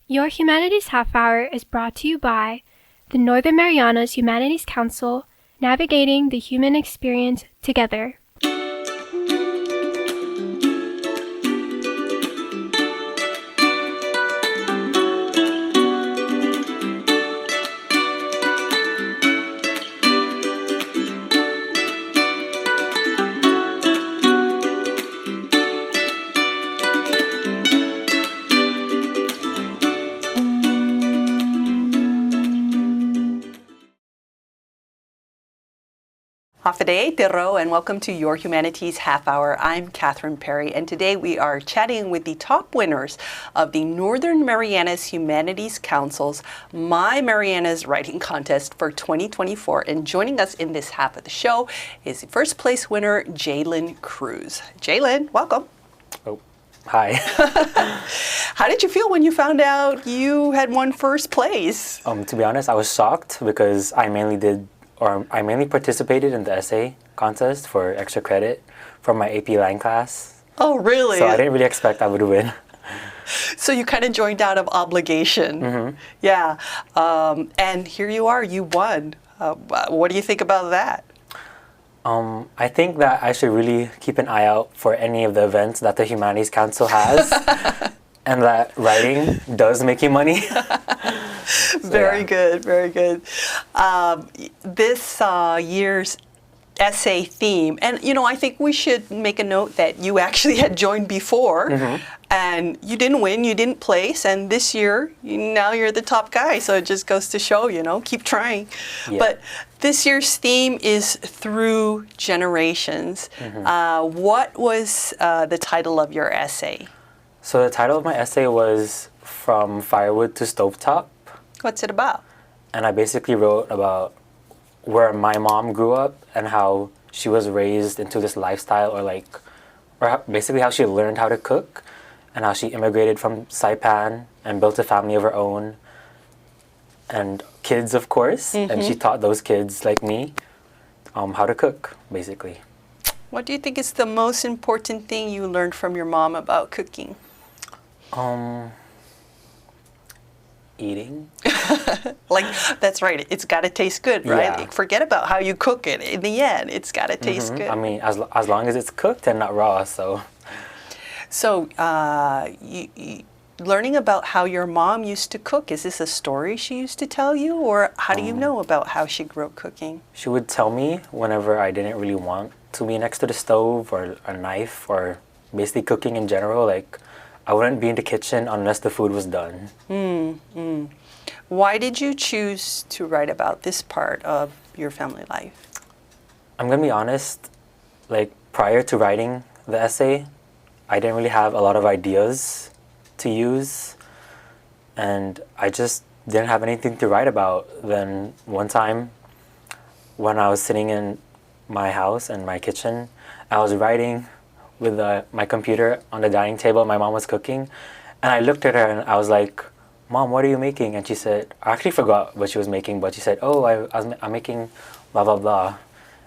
Your Humanities Half Hour is brought to you by the Northern Marianas Humanities Council, navigating the human experience together. Hafide, Tero, and welcome to Your Humanities Half Hour. I'm Catherine Perry, and today we are chatting with the top winners of the Northern Marianas Humanities Council's My Marianas Writing Contest for 2024. And joining us in this half of the show is the first place winner, Jhaylin Cruz. Jhaylin, welcome. Oh, hi. How did you feel when you found out you had won first place? To be honest, I was shocked because I mainly participated in the essay contest for extra credit from my AP Lang class. Oh, really? So I didn't really expect I would win. So you kind of joined out of obligation. Mm-hmm. Yeah. And here you are, you won. What do you think about that? I think that I should really keep an eye out for any of the events that the Humanities Council has and that writing does make you money. Very good, very good. This year's essay theme, and I think we should make a note that you actually had joined before, and you didn't win, you didn't place, and this year, now you're the top guy, so it just goes to show, keep trying. Yeah. But this year's theme is Through Generations. What was the title of your essay? So the title of my essay was From Firewood to Stovetop. What's it about? And I basically wrote about where my mom grew up and how she was raised into this lifestyle, or basically how she learned how to cook and how she immigrated from Saipan and built a family of her own and kids, of course. And she taught those kids like me how to cook, basically. What do you think is the most important thing you learned from your mom about cooking? Eating. That's right. It's got to taste good, right? Yeah. Forget about how you cook it. In the end, it's got to taste good. I mean, as long as it's cooked and not raw, so. So, learning about how your mom used to cook, is this a story she used to tell you, or how do you know about how she grew up cooking? She would tell me whenever I didn't really want to be next to the stove or a knife or basically cooking in general, I wouldn't be in the kitchen unless the food was done. Why did you choose to write about this part of your family life? I'm gonna be honest, prior to writing the essay, I didn't really have a lot of ideas to use, and I just didn't have anything to write about. Then one time, when I was sitting in my house and my kitchen, I was writing with my computer on the dining table. My mom was cooking, and I looked at her and I was like, "Mom, what are you making?" And she said, I actually forgot what she was making, but she said, "Oh, I'm making blah, blah, blah."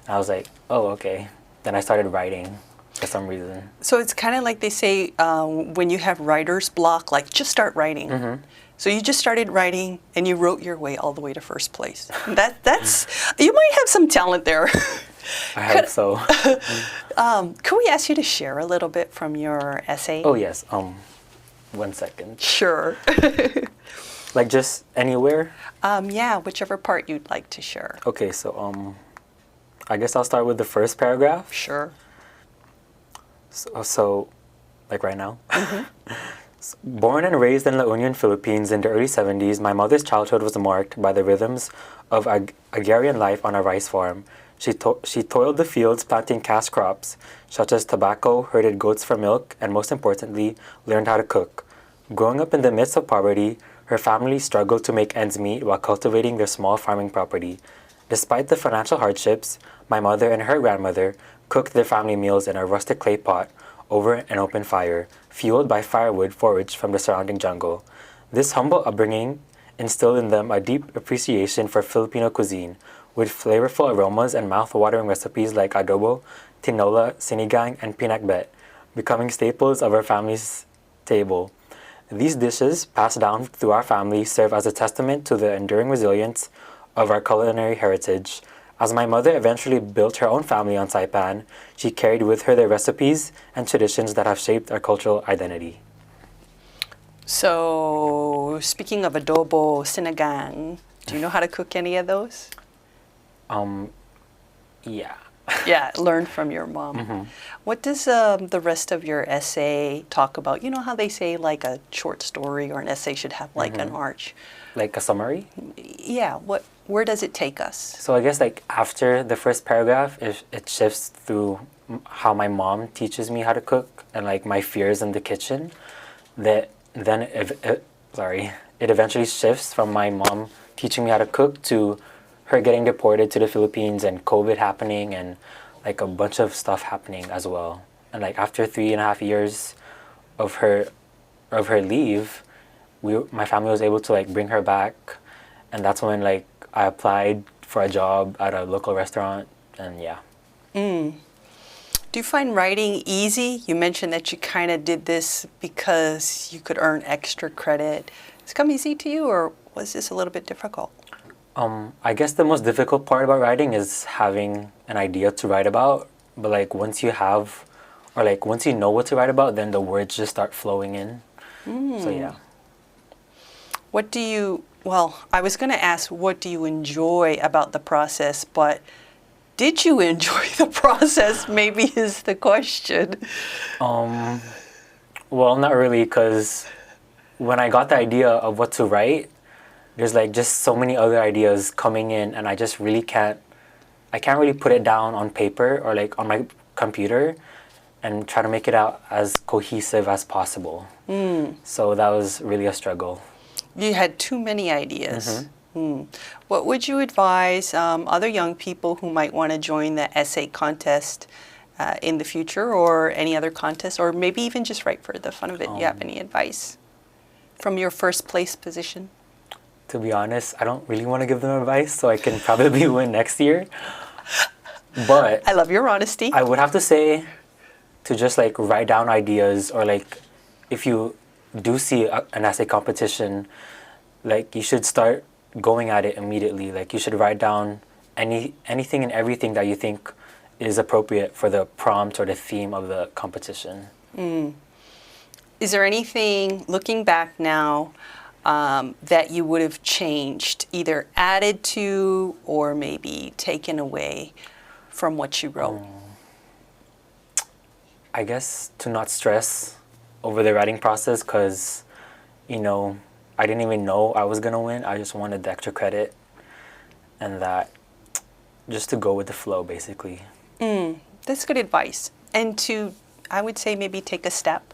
And I was like, "Oh, okay." Then I started writing for some reason. So it's kind of like they say when you have writer's block, just start writing. So you just started writing and you wrote your way all the way to first place. That's you might have some talent there. I hope so. Could we ask you to share a little bit from your essay? Oh, yes. 1 second. Sure. Just anywhere? Yeah, whichever part you'd like to share. Okay, so I guess I'll start with the first paragraph. Sure. So right now. Born and raised in La Union, Philippines in the early 70s, my mother's childhood was marked by the rhythms of agrarian life on a rice farm. She toiled the fields planting cash crops, such as tobacco, herded goats for milk, and most importantly, learned how to cook. Growing up in the midst of poverty, her family struggled to make ends meet while cultivating their small farming property. Despite the financial hardships, my mother and her grandmother cooked their family meals in a rustic clay pot over an open fire, fueled by firewood foraged from the surrounding jungle. This humble upbringing instilled in them a deep appreciation for Filipino cuisine, with flavorful aromas and mouth-watering recipes like adobo, tinola, sinigang, and pinakbet, becoming staples of our family's table. These dishes, passed down through our family, serve as a testament to the enduring resilience of our culinary heritage. As my mother eventually built her own family on Saipan, she carried with her the recipes and traditions that have shaped our cultural identity. So, speaking of adobo, sinigang, do you know how to cook any of those? Yeah. Yeah, learn from your mom. What does the rest of your essay talk about? You know how they say like a short story or an essay should have like an arch? Like a summary? Yeah, where does it take us? So I guess like after the first paragraph, it shifts through how my mom teaches me how to cook and like my fears in the kitchen. That then it eventually shifts from my mom teaching me how to cook to her getting deported to the Philippines and COVID happening and like a bunch of stuff happening as well. And like after 3.5 years of her leave, my family was able to like bring her back, and that's when like I applied for a job at a local restaurant, and yeah. Do you find writing easy? You mentioned that you kind of did this because you could earn extra credit. It's come easy to you, or was this a little bit difficult? I guess the most difficult part about writing is having an idea to write about, but like once you know what to write about, then the words just start flowing in. So yeah. I was going to ask, what do you enjoy about the process, but did you enjoy the process, maybe is the question. Well, not really, because when I got the idea of what to write, there's like just so many other ideas coming in, and I can't really put it down on paper or like on my computer and try to make it out as cohesive as possible. So that was really a struggle. You had too many ideas. What would you advise other young people who might want to join the essay contest in the future, or any other contest, or maybe even just write for the fun of it? You have any advice from your first place position? To be honest, I don't really want to give them advice, so I can probably win next year. But I love your honesty. I would have to say to just like write down ideas, or like if you do see an essay competition, like you should start going at it immediately. Like you should write down anything and everything that you think is appropriate for the prompt or the theme of the competition. Is there anything, looking back now, that you would have changed, either added to or maybe taken away from what you wrote? I guess to not stress over the writing process, because, I didn't even know I was going to win. I just wanted the extra credit, and that just to go with the flow, basically. That's good advice. And I would say maybe take a step,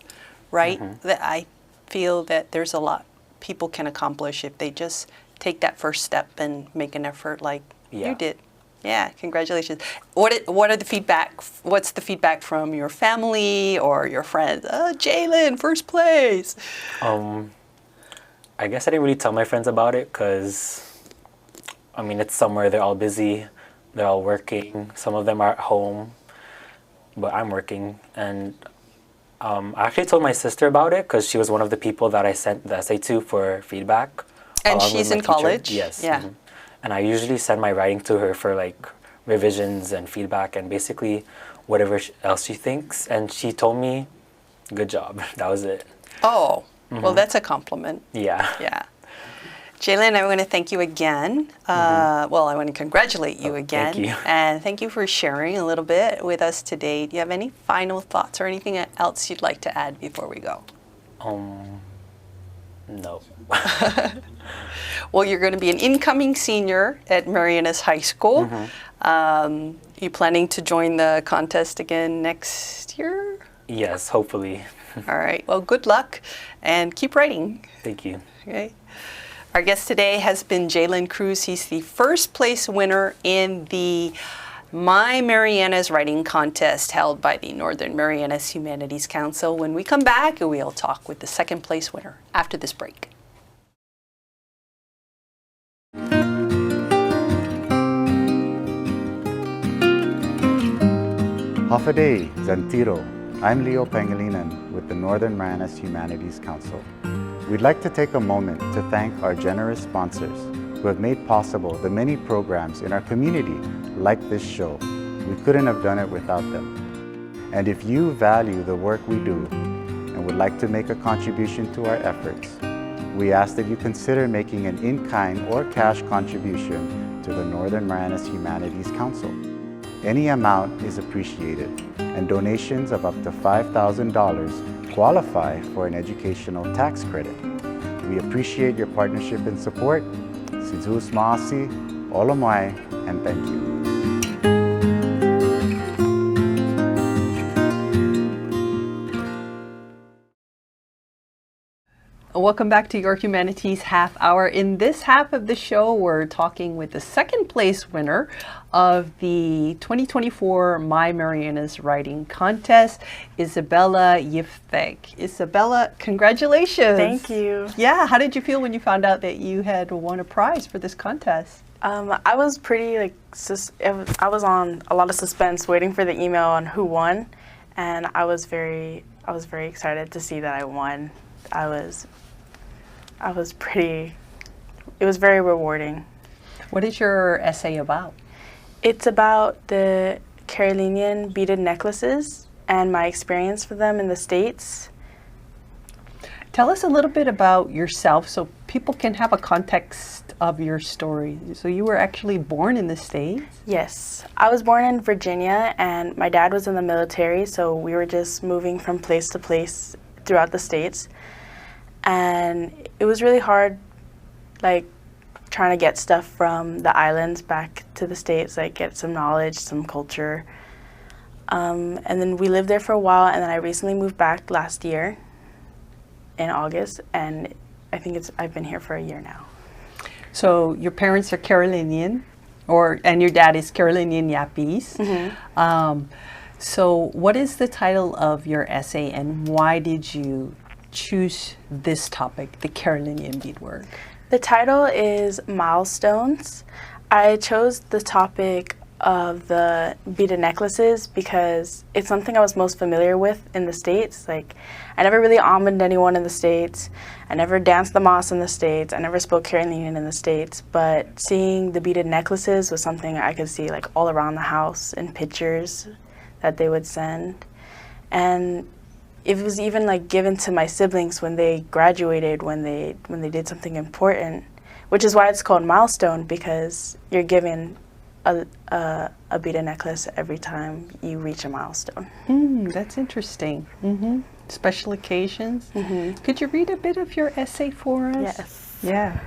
right? That I feel that there's a lot people can accomplish if they just take that first step and make an effort like you did. Yeah, congratulations. What are the feedback? What's the feedback from your family or your friends? Jhaylin, first place. I guess I didn't really tell my friends about it because, it's summer. They're all busy. They're all working. Some of them are at home, but I'm working. And I actually told my sister about it because she was one of the people that I sent the essay to for feedback. And she's in college? Yes. Yeah. And I usually send my writing to her for like revisions and feedback and basically whatever else she thinks. And she told me, good job. That was it. Oh, well, that's a compliment. Yeah. Yeah. Jhaylin, I want to thank you again. I want to congratulate you again. Thank you. And thank you for sharing a little bit with us today. Do you have any final thoughts or anything else you'd like to add before we go? No. Well, you're going to be an incoming senior at Marianas High School. You planning to join the contest again next year? Yes, hopefully. All right. Well, good luck and keep writing. Thank you. Okay. Our guest today has been Jhaylin Cruz. He's the first place winner in the My Marianas Writing Contest held by the Northern Marianas Humanities Council. When we come back, we'll talk with the second place winner after this break. Hafaday, Zantiro. I'm Leo Pangilinan with the Northern Marianas Humanities Council. We'd like to take a moment to thank our generous sponsors who have made possible the many programs in our community like this show. We couldn't have done it without them. And if you value the work we do and would like to make a contribution to our efforts, we ask that you consider making an in-kind or cash contribution to the Northern Marianas Humanities Council. Any amount is appreciated, and donations of up to $5,000 qualify for an educational tax credit. We appreciate your partnership and support. Sidhus Maasi, Olomai, and thank you. Welcome back to Your Humanities Half Hour. In this half of the show, we're talking with the second place winner of the 2024 My Marianas Writing Contest, Isabella Yiftheg. Isabella, congratulations. Thank you. Yeah, how did you feel when you found out that you had won a prize for this contest? I was pretty I was on a lot of suspense waiting for the email on who won, and I was very excited to see that I won. It was very rewarding. What is your essay about? It's about the Carolinian beaded necklaces and my experience with them in the States. Tell us a little bit about yourself so people can have a context of your story. So you were actually born in the States? Yes. I was born in Virginia, and my dad was in the military, so we were just moving from place to place throughout the States. And it was really hard, like, trying to get stuff from the islands back to the States, like get some knowledge, some culture. And then we lived there for a while, and then I recently moved back last year in August, and I think I've been here for a year now. So your parents are Carolinian, and your dad is Carolinian Yapese. Mm-hmm. So what is the title of your essay, and why did you choose this topic, the Carolinian beadwork? The title is Milestones. I chose the topic of the beaded necklaces because it's something I was most familiar with in the States. Like, I never really almonded anyone in the States. I never danced the mas in the States. I never spoke Carolinian in the States. But seeing the beaded necklaces was something I could see like all around the house in pictures that they would send. And it was even like given to my siblings when they graduated, when they did something important, which is why it's called milestone, because you're given a beaded necklace every time you reach a milestone. That's interesting. Special occasions. Mm-hmm. Could you read a bit of your essay for us? Yes. Yeah.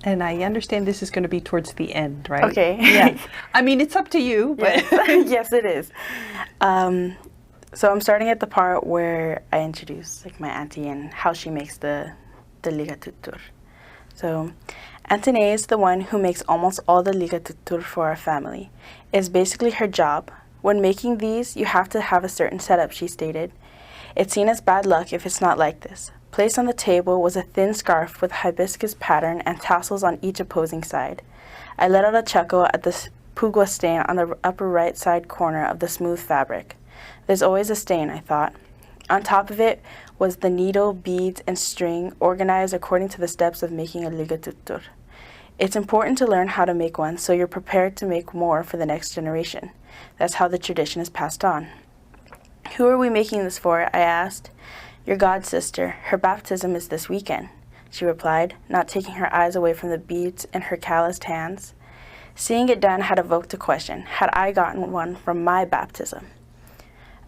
And I understand this is going to be towards the end, right? Okay. Yeah. I mean, it's up to you, but Yes, it is. So I'm starting at the part where I introduce like my auntie and how she makes the liga tutur. So Auntie is the one who makes almost all the liga tutur for our family. It's basically her job. When making these, you have to have a certain setup, she stated. It's seen as bad luck if it's not like this. Placed on the table was a thin scarf with hibiscus pattern and tassels on each opposing side. I let out a chuckle at the pugwa stain on the upper right side corner of the smooth fabric. There's always a stain, I thought. On top of it was the needle, beads, and string organized according to the steps of making a liga tutur. It's important to learn how to make one so you're prepared to make more for the next generation. That's how the tradition is passed on. Who are we making this for? I asked. Your god sister. Her baptism is this weekend, she replied, not taking her eyes away from the beads in her calloused hands. Seeing it done had evoked a question. Had I gotten one from my baptism?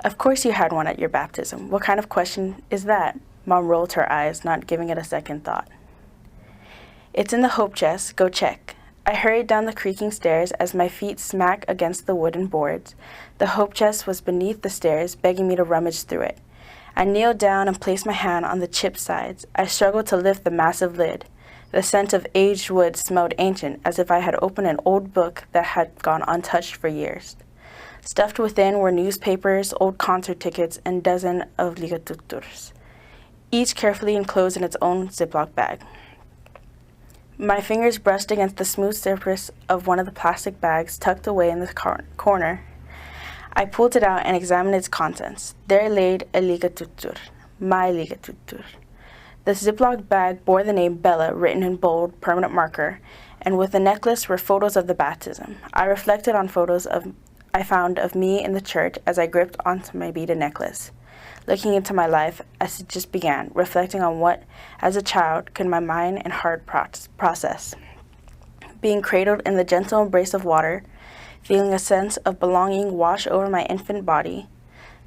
Of course you had one at your baptism. What kind of question is that? Mom rolled her eyes, not giving it a second thought. It's in the hope chest. Go check. I hurried down the creaking stairs as my feet smacked against the wooden boards. The hope chest was beneath the stairs, begging me to rummage through it. I kneeled down and placed my hand on the chipped sides. I struggled to lift the massive lid. The scent of aged wood smelled ancient, as if I had opened an old book that had gone untouched for years. Stuffed within were newspapers, old concert tickets, and dozens of liga tuturs, each carefully enclosed in its own Ziploc bag. My fingers brushed against the smooth surface of one of the plastic bags tucked away in the corner. I pulled it out and examined its contents. There laid a liga tutur, My Liga Tutur. The Ziploc bag bore the name Bella written in bold, permanent marker, and with the necklace were photos of the baptism. I reflected on photos I found of me in the church as I gripped onto my beaded necklace, looking into my life as it just began, reflecting on what, as a child, could my mind and heart process. Being cradled in the gentle embrace of water, feeling a sense of belonging wash over my infant body,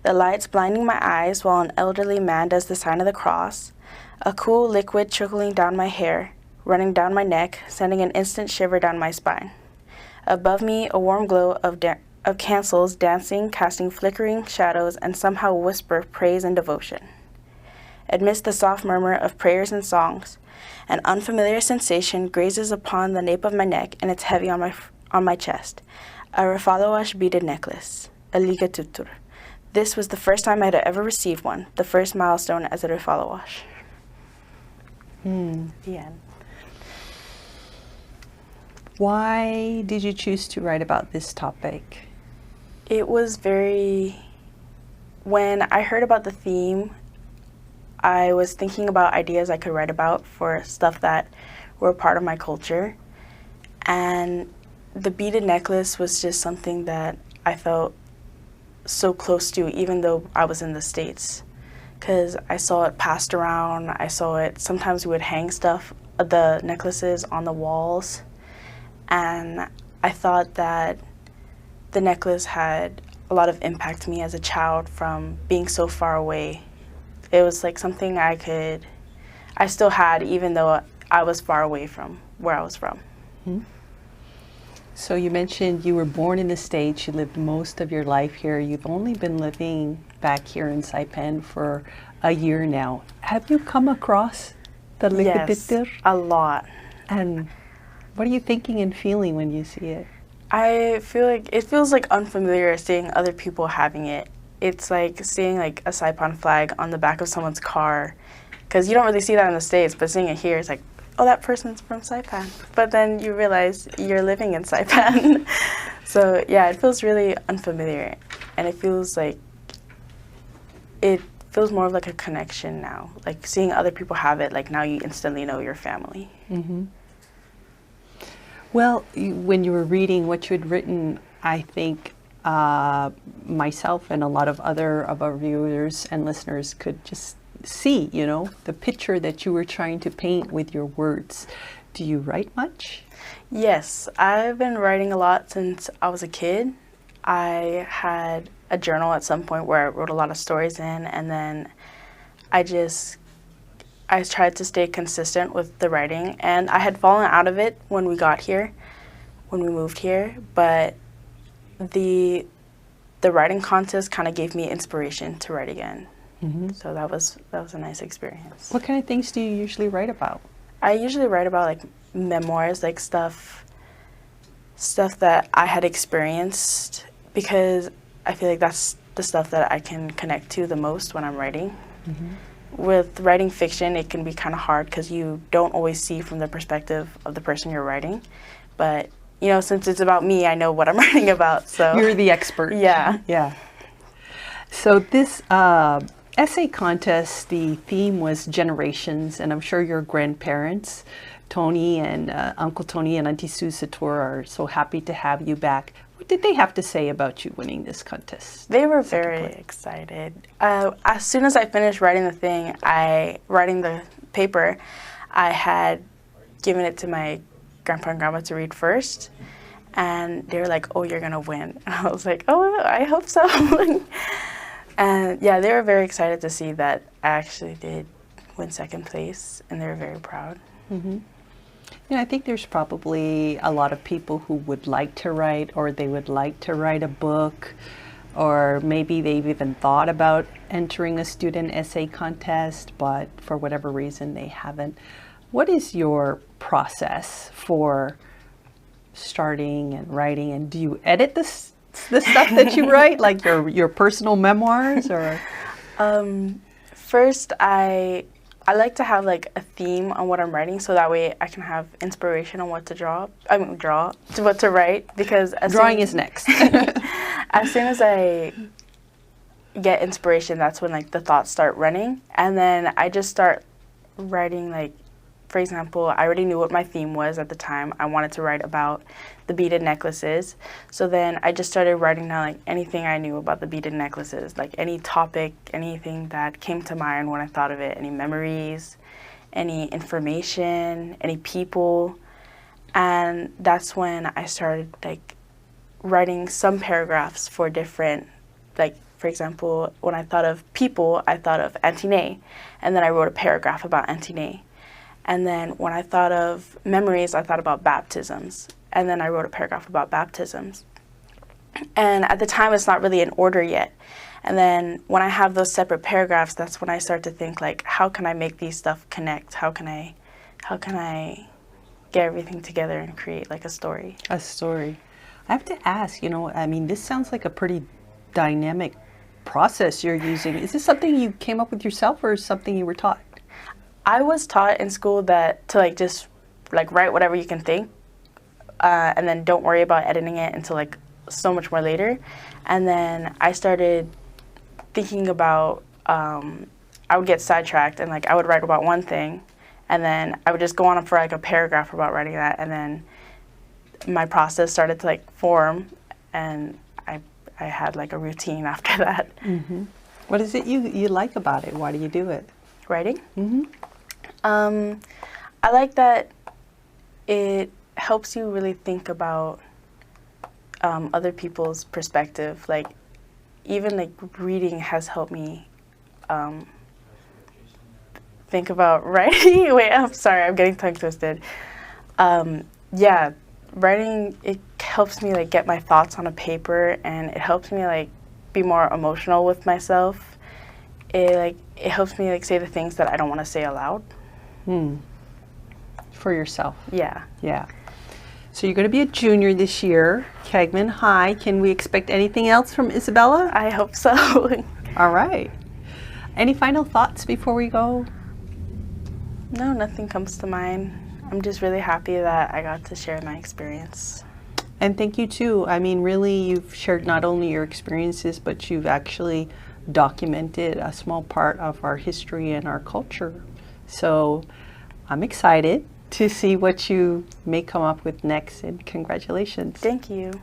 the lights blinding my eyes while an elderly man does the sign of the cross, a cool liquid trickling down my hair, running down my neck, sending an instant shiver down my spine. Above me, a warm glow of candles dancing, casting flickering shadows, and somehow whisper praise and devotion. Amidst the soft murmur of prayers and songs, an unfamiliar sensation grazes upon the nape of my neck, and it's heavy on my chest. A Refalawash beaded necklace, a Liga Tutur. This was the first time I had ever received one, the first milestone as a Refalawash. The end. Why did you choose to write about this topic? It was when I heard about the theme, I was thinking about ideas I could write about for stuff that were part of my culture. And the beaded necklace was just something that I felt so close to, even though I was in the States. Because I saw it passed around, I saw it, sometimes we would hang the necklaces on the walls. And I thought that the necklace had a lot of impact to me as a child from being so far away. It was like something I still had even though I was far away from where I was from. Mm-hmm. So you mentioned you were born in the States, you lived most of your life here. You've only been living back here in Saipan for a year now. Have you come across the Liga-Tutur? Yes, a lot. And what are you thinking and feeling when you see it? I feel like it feels like unfamiliar seeing other people having it. It's like seeing like a Saipan flag on the back of someone's car, because you don't really see that in the States, but seeing it here, it's like, oh, that person's from Saipan. But then you realize you're living in Saipan. So yeah, it feels really unfamiliar, and it feels more of like a connection now. Like seeing other people have it, like now you instantly know your family. Mm-hmm. Well, when you were reading what you had written, I think myself and a lot of our viewers and listeners could just see, the picture that you were trying to paint with your words. Do you write much? Yes, I've been writing a lot since I was a kid. I had a journal at some point where I wrote a lot of stories in, and then I tried to stay consistent with the writing, and I had fallen out of it when we moved here, but the writing contest kind of gave me inspiration to write again. Mm-hmm. So that was a nice experience. What kind of things do you usually write about? I usually write about like memoirs, like stuff that I had experienced, because I feel like that's the stuff that I can connect to the most when I'm writing. Mm-hmm. With writing fiction, it can be kind of hard because you don't always see from the perspective of the person you're writing. But, since it's about me, I know what I'm writing about. So you're the expert. Yeah. Yeah. So this essay contest, the theme was generations, and I'm sure your grandparents, Tony and Uncle Tony and Auntie Sue Sator, are so happy to have you back. What did they have to say about you winning this contest? They were very excited. As soon as I finished writing the paper, I had given it to my grandpa and grandma to read first, and they were like, "Oh, you're gonna win." And I was like, "Oh, I hope so." And yeah, they were very excited to see that I actually did win second place, and they were very proud. Mm-hmm. I think there's probably a lot of people who would like to write, or they would like to write a book, or maybe they've even thought about entering a student essay contest, but for whatever reason they haven't. What is your process for starting and writing, and do you edit the stuff that you write, like your personal memoirs, or? First, I like to have like a theme on what I'm writing, so that way I can have inspiration on what to write, because drawing is next. As soon as I get inspiration, that's when like the thoughts start running. And then I just start writing, like, for example, I already knew what my theme was at the time. I wanted to write about the beaded necklaces. So then I just started writing down like anything I knew about the beaded necklaces, like any topic, anything that came to mind when I thought of it, any memories, any information, any people. And that's when I started like writing some paragraphs for different, like, for example, when I thought of people, I thought of Antine, and then I wrote a paragraph about Antine. And then when I thought of memories, I thought about baptisms, and then I wrote a paragraph about baptisms. And at the time, it's not really in order yet. And then when I have those separate paragraphs, that's when I start to think, like, how can I make these stuff connect? How can I get everything together and create like a story? A story. I have to ask, I mean, this sounds like a pretty dynamic process you're using. Is this something you came up with yourself, or is something you were taught? I was taught in school that to like just like write whatever you can think, and then don't worry about editing it until like so much more later. And then I started thinking about, I would get sidetracked and like I would write about one thing, and then I would just go on for like a paragraph about writing that, and then my process started to like form, and I had like a routine after that. Mm-hmm. What is it you like about it? Why do you do it? Writing? Mm-hmm. I like that it helps you really think about other people's perspective. Like, even like reading has helped me think about writing. Wait, I'm sorry, I'm getting tongue twisted. Yeah, writing, it helps me like get my thoughts on a paper, and it helps me like be more emotional with myself. It helps me like say the things that I don't want to say aloud. For yourself. Yeah. Yeah. So you're going to be a junior this year, Kegman High. Can we expect anything else from Isabella? I hope so. All right. Any final thoughts before we go? No, nothing comes to mind. I'm just really happy that I got to share my experience. And thank you too. I mean, really, you've shared not only your experiences, but you've actually documented a small part of our history and our culture. So I'm excited to see what you may come up with next, and congratulations. Thank you.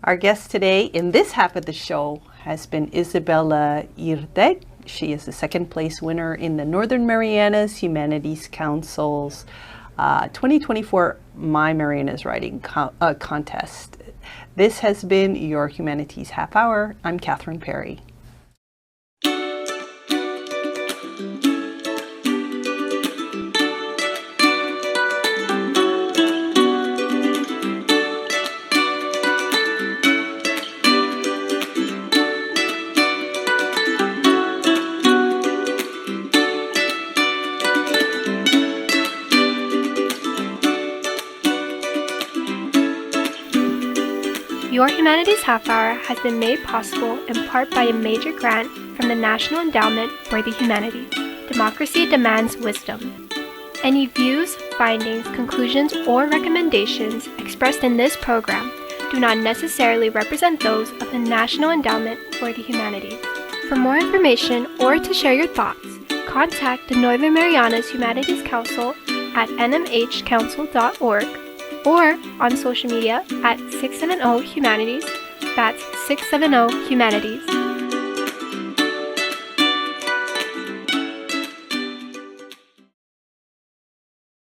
Our guest today in this half of the show has been Isabella Yiftheg. She is the second place winner in the Northern Marianas Humanities Council's 2024 My Marianas Writing Contest. This has been your Humanities Half Hour. I'm Catherine Perry. Your Humanities Half Hour has been made possible in part by a major grant from the National Endowment for the Humanities. Democracy demands wisdom. Any views, findings, conclusions, or recommendations expressed in this program do not necessarily represent those of the National Endowment for the Humanities. For more information or to share your thoughts, contact the Northern Marianas Humanities Council at nmhcouncil.org or on social media at 670 Humanities. That's 670 Humanities.